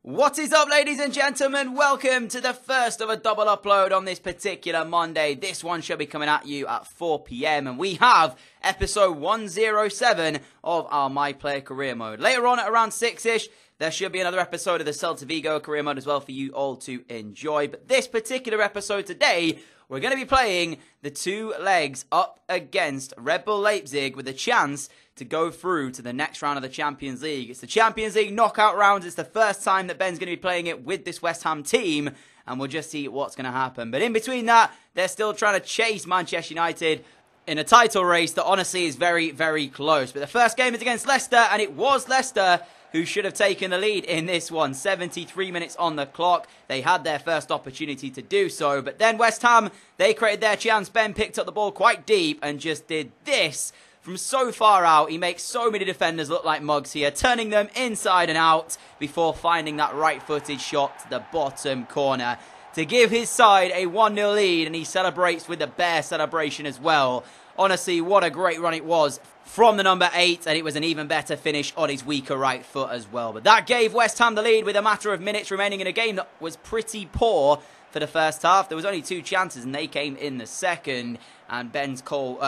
What is up, ladies and gentlemen? Welcome to the first of a double upload on this particular Monday. This one should be coming at you at 4 PM, and we have episode 107 of our My Player Career Mode. Later on at around 6-ish, there should be another episode of the Celta Vigo Career Mode as well for you all to enjoy. But this particular episode today, we're going to be playing the two legs up against Red Bull Leipzig with a chance to go through to the next round of the Champions League. It's the Champions League knockout rounds. It's the first time that Ben's going to be playing it with this West Ham team, and we'll just see what's going to happen. But in between that, they're still trying to chase Manchester United in a title race that honestly is very, very close. But the first game is against Leicester, and it was Leicester who should have taken the lead in this one. 73 minutes on the clock. They had their first opportunity to do so. But then West Ham, they created their chance. Ben picked up the ball quite deep and just did this from so far out. He makes so many defenders look like mugs here, turning them inside and out before finding that right-footed shot to the bottom corner to give his side a 1-0 lead, and he celebrates with the bear celebration as well. Honestly, what a great run it was from the number 8, and it was an even better finish on his weaker right foot as well. But that gave West Ham the lead with a matter of minutes remaining in a game that was pretty poor for the first half. There was only 2 chances, and they came in the second. And Ben's goal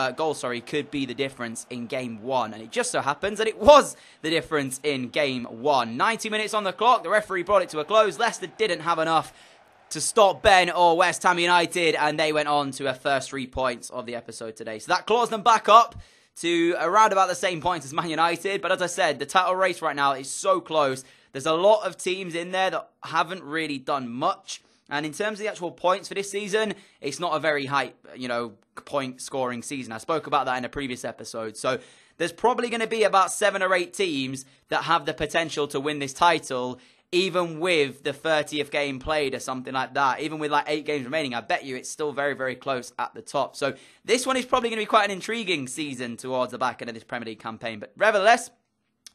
could be the difference in game 1. And it just so happens that it was the difference in game 1. 90 minutes on the clock. The referee brought it to a close. Leicester didn't have enough to stop Ben or West Ham United, and they went on to a first 3 points of the episode today. So that claws them back up to around about the same points as Man United. But as I said, the title race right now is so close. There's a lot of teams in there that haven't really done much. And in terms of the actual points for this season, it's not a very high, point scoring season. I spoke about that in a previous episode. So there's probably going to be about 7 or 8 teams that have the potential to win this title, even with the 30th game played or something like that. Even with like 8 games remaining, I bet you it's still very, very close at the top. So this one is probably going to be quite an intriguing season towards the back end of this Premier League campaign. But nevertheless,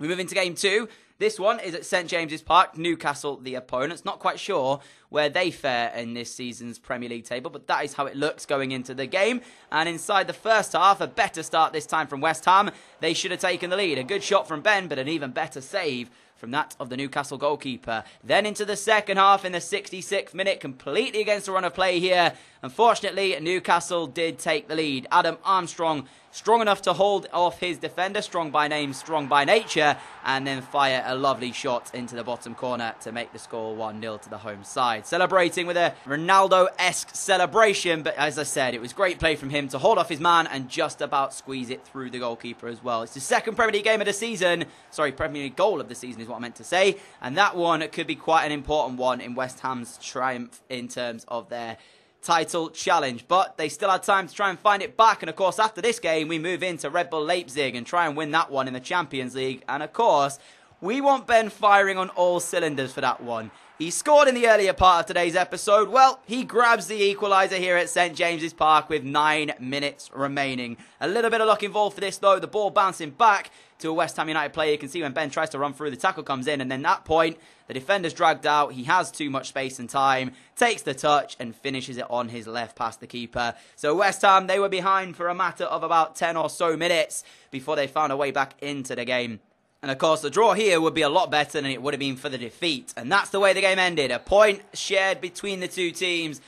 we move into game 2. This one is at St James's Park, Newcastle the opponents. Not quite sure where they fare in this season's Premier League table, but that is how it looks going into the game. And inside the first half, a better start this time from West Ham. They should have taken the lead. A good shot from Ben, but an even better save from that of the Newcastle goalkeeper. Then into the second half in the 66th minute, completely against the run of play here. Unfortunately, Newcastle did take the lead. Adam Armstrong, strong enough to hold off his defender, strong by name, strong by nature, and then fire a lovely shot into the bottom corner to make the score 1-0 to the home side. Celebrating with a Ronaldo-esque celebration, but as I said, it was great play from him to hold off his man and just about squeeze it through the goalkeeper as well. It's the second Premier League game of the season, Premier League goal of the season is what I meant to say, and that one could be quite an important one in West Ham's triumph in terms of their title challenge, but they still had time to try and find it back. And of course, after this game, we move into Red Bull Leipzig and try and win that one in the Champions League. And of course, we want Ben firing on all cylinders for that one. He scored in the earlier part of today's episode. Well, he grabs the equaliser here at St James's Park with 9 minutes remaining. A little bit of luck involved for this though. The ball bouncing back to a West Ham United player. You can see when Ben tries to run through, the tackle comes in, and then that point, the defender's dragged out. He has too much space and time, takes the touch and finishes it on his left past the keeper. So West Ham, they were behind for a matter of about 10 or so minutes before they found a way back into the game. And of course, the draw here would be a lot better than it would have been for the defeat. And that's the way the game ended. A point shared between the two teams.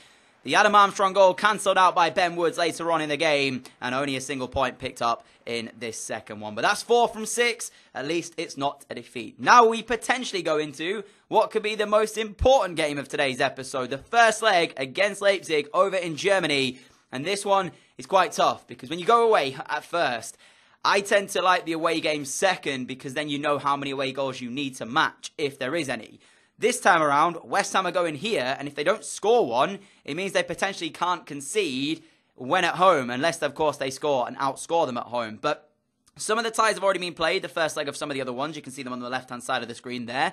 The Adam Armstrong goal cancelled out by Ben Woods later on in the game, and only a single point picked up in this second one. But that's 4 from 6. At least it's not a defeat. Now we potentially go into what could be the most important game of today's episode. The first leg against Leipzig over in Germany. And this one is quite tough because when you go away at first, I tend to like the away game second because then you know how many away goals you need to match, if there is any. This time around, West Ham are going here, and if they don't score one, it means they potentially can't concede when at home, unless, of course, they score and outscore them at home. But some of the ties have already been played, the first leg of some of the other ones. You can see them on the left-hand side of the screen there.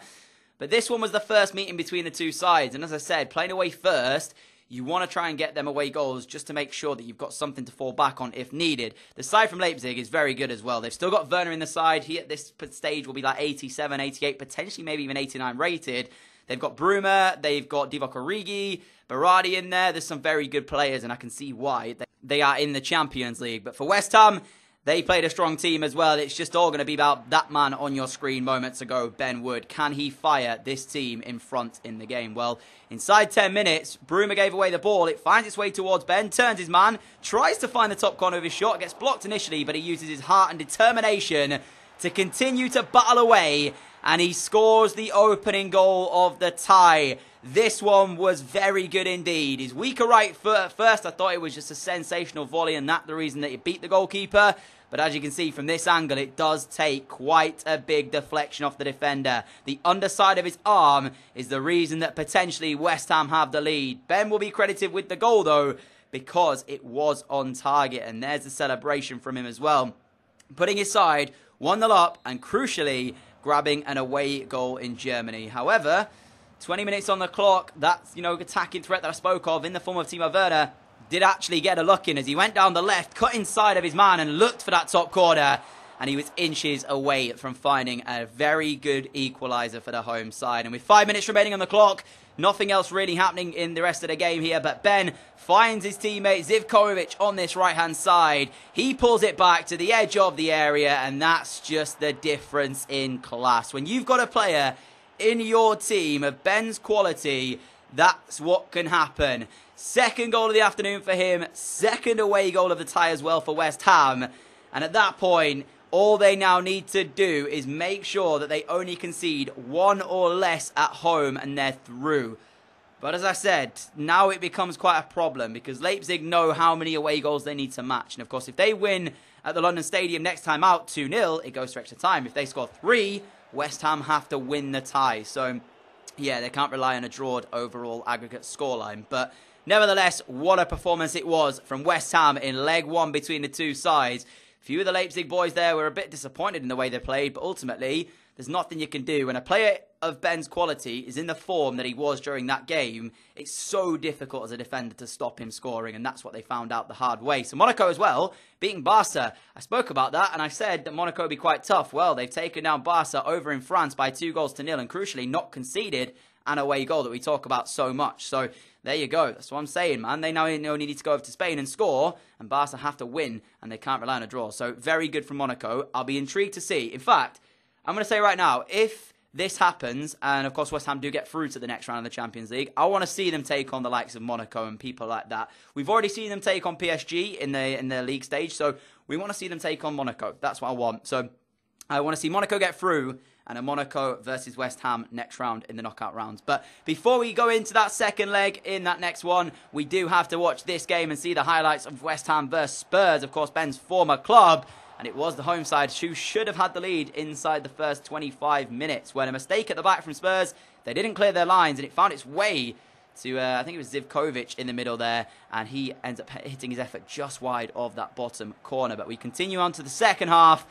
But this one was the first meeting between the two sides, and as I said, playing away first, you want to try and get them away goals just to make sure that you've got something to fall back on if needed. The side from Leipzig is very good as well. They've still got Werner in the side. He at this stage will be like 87, 88, potentially maybe even 89 rated. They've got Bruma, they've got Divock Origi, Berardi in there. There's some very good players, and I can see why they are in the Champions League. But for West Ham, They played a strong team as well. It's just all going to be about that man on your screen moments ago, Ben Wood. Can he fire this team in front in the game? Well, inside 10 minutes, Bruma gave away the ball. It finds its way towards Ben, turns his man, tries to find the top corner of his shot, gets blocked initially, but he uses his heart and determination to continue to battle away, and he scores the opening goal of the tie. This one was very good indeed. His weaker right foot at first, I thought it was just a sensational volley, and that's the reason that he beat the goalkeeper. But as you can see from this angle, it does take quite a big deflection off the defender. The underside of his arm is the reason that potentially West Ham have the lead. Ben will be credited with the goal though, because it was on target, and there's the celebration from him as well. Putting his side 1-0 up, and crucially grabbing an away goal in Germany. However, 20 minutes on the clock, that attacking threat that I spoke of in the form of Timo Werner did actually get a look in as he went down the left, cut inside of his man and looked for that top corner, and he was inches away from finding a very good equaliser for the home side. And with 5 minutes remaining on the clock, nothing else really happening in the rest of the game here, but Ben finds his teammate Zivkovic on this right-hand side. He pulls it back to the edge of the area, and that's just the difference in class. When you've got a player in your team of Ben's quality, that's what can happen. Second goal of the afternoon for him, second away goal of the tie as well for West Ham. And at that point, all they now need to do is make sure that they only concede one or less at home and they're through. But as I said, now it becomes quite a problem because Leipzig know how many away goals they need to match. And of course, if they win at the London Stadium next time out 2-0, it goes to extra time. If they score 3, West Ham have to win the tie. So, yeah, they can't rely on a drawed overall aggregate scoreline. But nevertheless, what a performance it was from West Ham in leg one between the two sides. A few of the Leipzig boys there were a bit disappointed in the way they played, but ultimately, there's nothing you can do. When a player of Ben's quality is in the form that he was during that game, it's so difficult as a defender to stop him scoring, and that's what they found out the hard way. So Monaco as well, beating Barca. I spoke about that, and I said that Monaco would be quite tough. Well, they've taken down Barca over in France by 2-0, and crucially, not conceded an away goal that we talk about so much. So there you go. That's what I'm saying, man. They now only need to go over to Spain and score, and Barca have to win, and they can't rely on a draw. So very good from Monaco. I'll be intrigued to see. In fact, I'm going to say right now, if this happens, and of course West Ham do get through to the next round of the Champions League, I want to see them take on the likes of Monaco and people like that. We've already seen them take on PSG in the league stage, so we want to see them take on Monaco. That's what I want. So I want to see Monaco get through, and a Monaco versus West Ham next round in the knockout rounds. But before we go into that second leg in that next one, we do have to watch this game and see the highlights of West Ham versus Spurs, of course, Ben's former club. And it was the home side who should have had the lead inside the first 25 minutes. When a mistake at the back from Spurs, they didn't clear their lines, and it found its way to, I think it was Zivkovic in the middle there, and he ends up hitting his effort just wide of that bottom corner. But we continue on to the second half.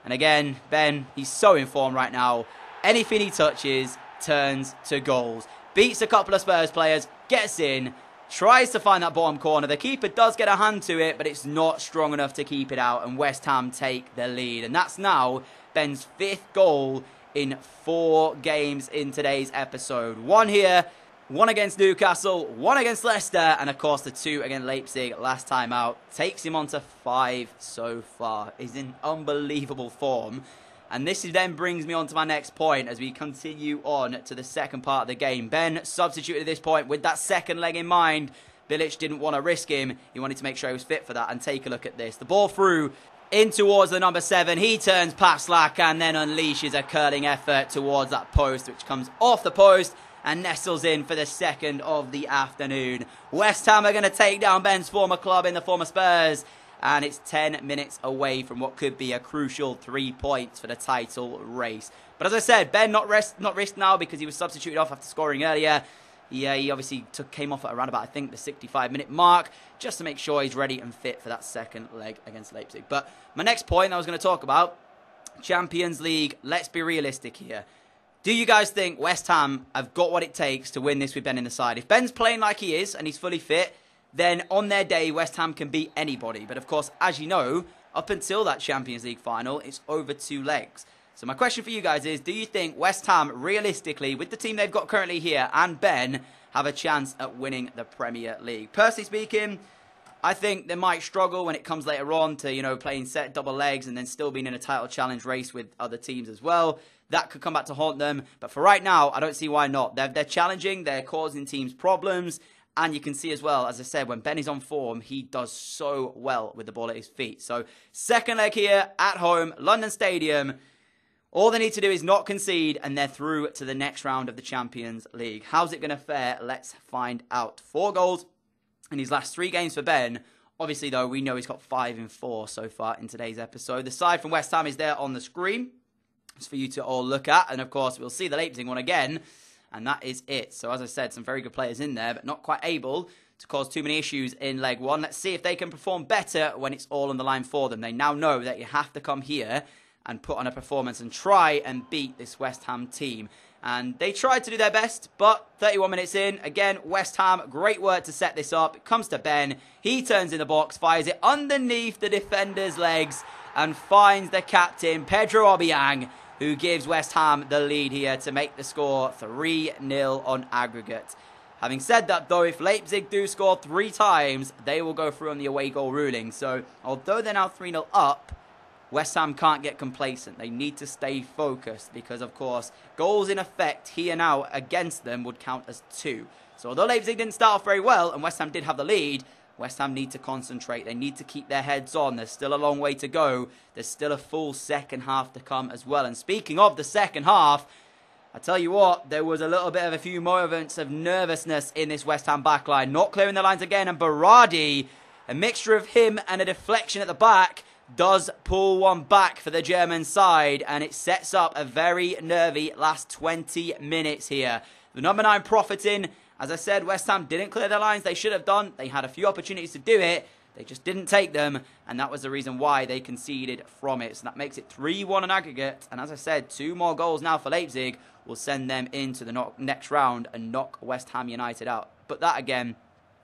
And again, Ben, he's so in form right now. Anything he touches turns to goals. Beats a couple of Spurs players, gets in, tries to find that bottom corner. The keeper does get a hand to it, but it's not strong enough to keep it out. And West Ham take the lead. And that's now Ben's 5th goal in 4 games in today's episode. 1 here, 1 against Newcastle, 1 against Leicester, and of course the 2 against Leipzig last time out. Takes him on to 5 so far. He's in unbelievable form. And this then brings me on to my next point as we continue on to the second part of the game. Ben substituted at this point with that second leg in mind. Bilic didn't want to risk him. He wanted to make sure he was fit for that. And take a look at this. The ball through in towards the number 7. He turns past Slack and then unleashes a curling effort towards that post, which comes off the post and nestles in for the second of the afternoon. West Ham are going to take down Ben's former club in the former Spurs. And it's 10 minutes away from what could be a crucial 3 points for the title race. But as I said, Ben not risked now because he was substituted off after scoring earlier. He obviously came off at around about, I think, the 65-minute mark, just to make sure he's ready and fit for that second leg against Leipzig. But my next point I was going to talk about, Champions League. Let's be realistic here. Do you guys think West Ham have got what it takes to win this with Ben in the side? If Ben's playing like he is and he's fully fit, then on their day, West Ham can beat anybody. But of course, as you know, up until that Champions League final, it's over 2 legs. So my question for you guys is, do you think West Ham, realistically, with the team they've got currently here and Ben, have a chance at winning the Premier League? Personally speaking, I think they might struggle when it comes later on to, you know, playing set double legs and then still being in a title challenge race with other teams as well. That could come back to haunt them. But for right now, I don't see why not. They're challenging. They're causing teams problems. And you can see as well, as I said, when Ben is on form, he does so well with the ball at his feet. So second leg here at home, London Stadium. All they need to do is not concede, and they're through to the next round of the Champions League. How's it going to fare? Let's find out. 4 goals in his last 3 games for Ben. Obviously, though, we know he's got 5 in 4 so far in today's episode. The side from West Ham is there on the screen. It's for you to all look at. And, of course, we'll see the Leipzig one again. And that is it. So, as I said, some very good players in there, but not quite able to cause too many issues in leg 1. Let's see if they can perform better when it's all on the line for them. They now know that you have to come here and put on a performance and try and beat this West Ham team. And they tried to do their best, but 31 minutes in, again, West Ham, great work to set this up. It comes to Ben. He turns in the box, fires it underneath the defender's legs, and finds the captain, Pedro Obiang, who gives West Ham the lead here to make the score 3-0 on aggregate. Having said that, though, if Leipzig do score 3 times, they will go through on the away goal ruling. So, although they're now 3-0 up, West Ham can't get complacent. They need to stay focused because, of course, goals in effect here now against them would count as 2. So, although Leipzig didn't start off very well and West Ham did have the lead, West Ham need to concentrate. They need to keep their heads on. There's still a long way to go. There's still a full second half to come as well. And speaking of the second half, I tell you what, there was a little bit of a few moments of nervousness in this West Ham backline. Not clearing the lines again. And Berardi, a mixture of him and a deflection at the back, does pull one back for the German side. And it sets up a very nervy last 20 minutes here. The number 9 profiting. As I said, West Ham didn't clear their lines. They should have done. They had a few opportunities to do it. They just didn't take them. And that was the reason why they conceded from it. So that makes it 3-1 on aggregate. And as I said, 2 more goals now for Leipzig will send them into the next round and knock West Ham United out. But that, again,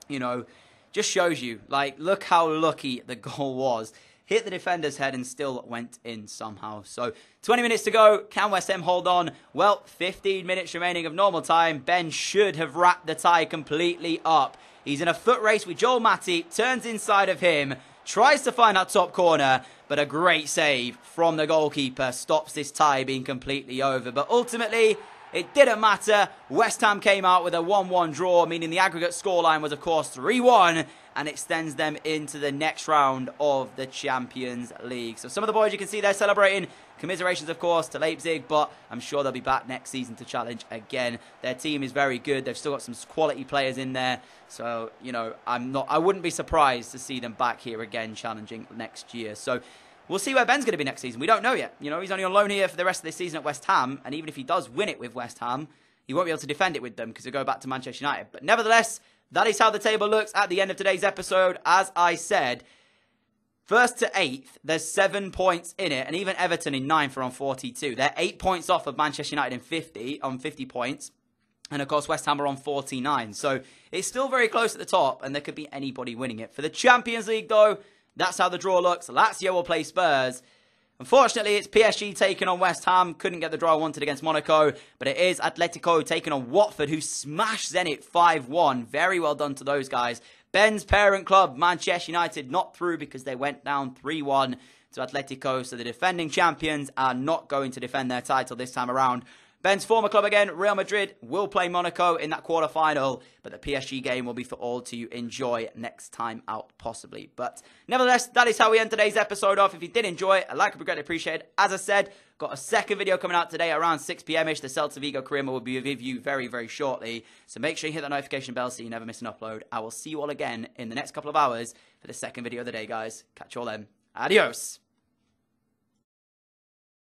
you know, just shows you, like, look how lucky the goal was. Hit the defender's head and still went in somehow. So, 20 minutes to go. Can West Ham hold on? Well, 15 minutes remaining of normal time. Ben should have wrapped the tie completely up. He's in a foot race with Joel Matip. Turns inside of him. Tries to find that top corner. But a great save from the goalkeeper stops this tie being completely over. But ultimately, it didn't matter. West Ham came out with a 1-1 draw, meaning the aggregate scoreline was, of course, 3-1. And extends them into the next round of the Champions League. So some of the boys you can see there celebrating. Commiserations, of course, to Leipzig, but I'm sure they'll be back next season to challenge again. Their team is very good. They've still got some quality players in there. So, you know, I wouldn't be surprised to see them back here again challenging next year. So we'll see where Ben's going to be next season. We don't know yet. You know, he's only on loan here for the rest of this season at West Ham. And even if he does win it with West Ham, he won't be able to defend it with them because he'll go back to Manchester United. But nevertheless, that is how the table looks at the end of today's episode. As I said, 1st to 8th, there's 7 points in it. And even Everton in 9th are on 42. They're 8 points off of Manchester United on 50 points. And, of course, West Ham are on 49. So it's still very close at the top. And there could be anybody winning it. For the Champions League, though, that's how the draw looks. Lazio will play Spurs. Unfortunately, it's PSG taking on West Ham. Couldn't get the draw I wanted against Monaco. But it is Atletico taking on Watford, who smashed Zenit 5-1. Very well done to those guys. Ben's parent club, Manchester United, not through because they went down 3-1 to Atletico. So the defending champions are not going to defend their title this time around. Ben's former club again, Real Madrid, will play Monaco in that quarter-final, but the PSG game will be for all to enjoy next time out, possibly. But nevertheless, that is how we end today's episode off. If you did enjoy it, a like would be greatly appreciated. As I said, got a second video coming out today around 6 p.m.-ish. The Celta Vigo career will be with you very, very shortly. So make sure you hit that notification bell so you never miss an upload. I will see you all again in the next couple of hours for the second video of the day, guys. Catch you all then. Adios.